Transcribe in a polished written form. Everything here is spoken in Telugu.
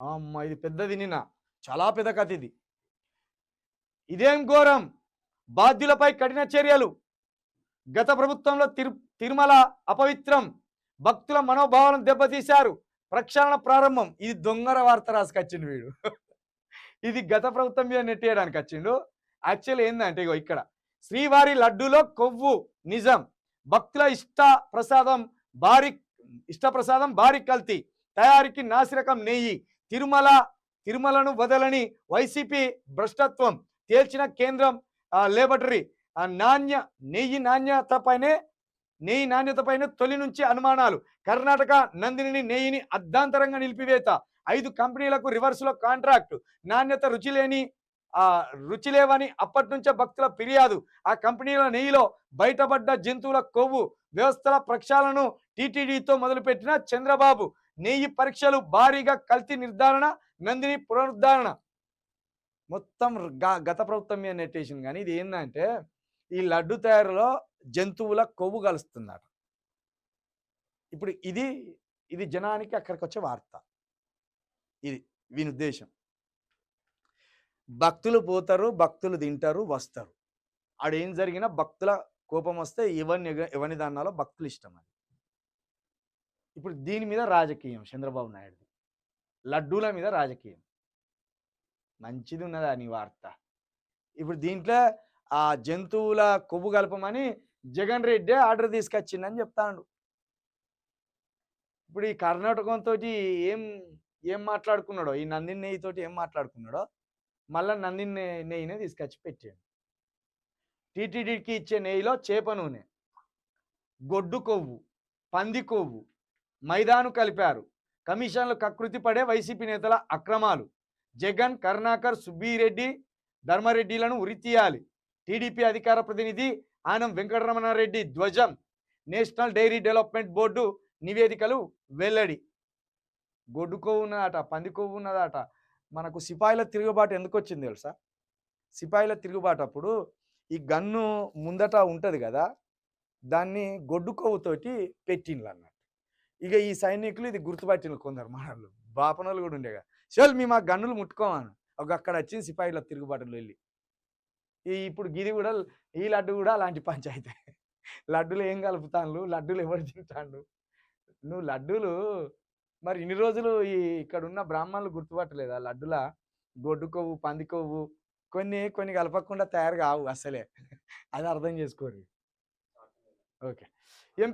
అమ్మ! ఇది పెద్దది నిన్న. చాలా పెద్ద కథ ఇది. ఇదేం ఘోరం! బాధ్యులపై కఠిన చర్యలు. గత ప్రభుత్వంలో తిరుమల అపవిత్రం. భక్తుల మనోభావాలను దెబ్బతీశారు. ప్రక్షాళన ప్రారంభం. ఇది దొంగర వార్త రాసుకొచ్చిండు వీడు. ఇది గత ప్రభుత్వం మీద నెట్టేయడానికి వచ్చిండు. యాక్చువల్ ఏందంటే ఇగో ఇక్కడ శ్రీవారి లడ్డూలో కొవ్వు నిజం. భక్తుల ఇష్ట ప్రసాదం భారీ కల్తీ. తయారీకి నాసిరకం నెయ్యి. తిరుమలను వదలని వైసీపీ భ్రష్టత్వం తేల్చిన కేంద్రం లేబొరేటరీ. నెయ్యి నాణ్యతపైనే తొలి నుంచి అనుమానాలు. కర్ణాటక నందిని నెయ్యిని అర్ధాంతరంగా నిలిపివేత. 5 కంపెనీలకు రివర్స్లో కాంట్రాక్టు. నాణ్యత రుచి లేవని అప్పటి నుంచే భక్తుల ఫిర్యాదు. ఆ కంపెనీల నెయ్యిలో బయటపడ్డ జంతువుల కొవ్వు వ్యవస్థల ప్రక్షాళనను టీటీడీతో మొదలుపెట్టిన చంద్రబాబు. నెయ్యి పరీక్షలు, భారీగా కల్తీ నిర్ధారణ, నందిని పునరుద్ధరణ. మొత్తం గత ప్రభుత్వం మీద నెట్టేసింది. కానీ ఇది ఏంటంటే ఈ లడ్డు తయారులో జంతువుల కొవ్వు కలుస్తున్నారు. ఇప్పుడు ఇది జనానికి అక్కడికి వచ్చే వార్త. ఇది వీని ఉద్దేశం. భక్తులు పోతారు, భక్తులు తింటారు, వస్తారు. ఆడేం జరిగినా భక్తుల కోపం వస్తే ఎవరిని దాన్నాలో భక్తులు ఇష్టం అది. ఇప్పుడు దీని మీద రాజకీయం చంద్రబాబు నాయుడు. లడ్డూల మీద రాజకీయం. మంచిది ఉన్నదా నీ వార్త? ఇప్పుడు దీంట్లో ఆ జంతువుల కొవ్వు కలపమని జగన్ రెడ్డి ఆర్డర్ తీసుకొచ్చిందని చెప్తాడు. ఇప్పుడు ఈ కర్ణాటకంతో ఏం మాట్లాడుకున్నాడో, ఈ నందిని నెయ్యితోటి ఏం మాట్లాడుకున్నాడో మళ్ళీ నందిని నెయ్యినే తీసుకొచ్చి పెట్టాడు. టీటీడీకి ఇచ్చే నెయ్యిలో చేప నూనె, గొడ్డు కొవ్వు, పంది కొవ్వు, మైదాను కలిపారు. కమిషన్లు కకృతి పడే వైసీపీ నేతల అక్రమాలు. జగన్, కరుణాకర్, సుబ్బిరెడ్డి, ధర్మారెడ్డిలను ఉరితీయాలి. టీడీపీ అధికార ప్రతినిధి ఆనం వెంకటరమణారెడ్డి ధ్వజం. నేషనల్ డైరీ డెవలప్మెంట్ బోర్డు నివేదికలు వెల్లడి. గొడ్డు కొవ్వు ఉన్నదట, పంది కొవ్వు ఉన్నదట. మనకు సిపాయిల తిరుగుబాటు ఎందుకు వచ్చింది తెలుసా? సిపాయిల తిరుగుబాటు అప్పుడు ఈ గన్ను ముందట ఉంటుంది కదా, దాన్ని గొడ్డు కొవ్వుతోటి పెట్టిండ్లు అన్నట్టు. ఇక ఈ సైనికులు ఇది గుర్తుపట్టిన కొందరు మనలు బాపనలు కూడా ఉండేగా, చల్ మేము ఆ గన్నులు ముట్టుకోమని ఒక అక్కడ వచ్చింది సిపాయిల తిరుగుబాటులో వెళ్ళి. ఇప్పుడు గిది కూడా ఈ లడ్డు కూడా అలాంటి పంచాయితీ. లడ్డులు ఏం కలుపుతాను, లడ్డూలు ఎవరు తింటాడు? నువ్వు లడ్డూలు మరి ఇన్ని రోజులు ఇక్కడ ఉన్న బ్రాహ్మణులు గుర్తుపట్టలేదా? లడ్డుల గొడ్డు కొవ్వు, పంది కొవ్వు కొన్ని కలపకుండా తయారు కావు అసలే. అది అర్థం చేసుకోరు. ఓకే.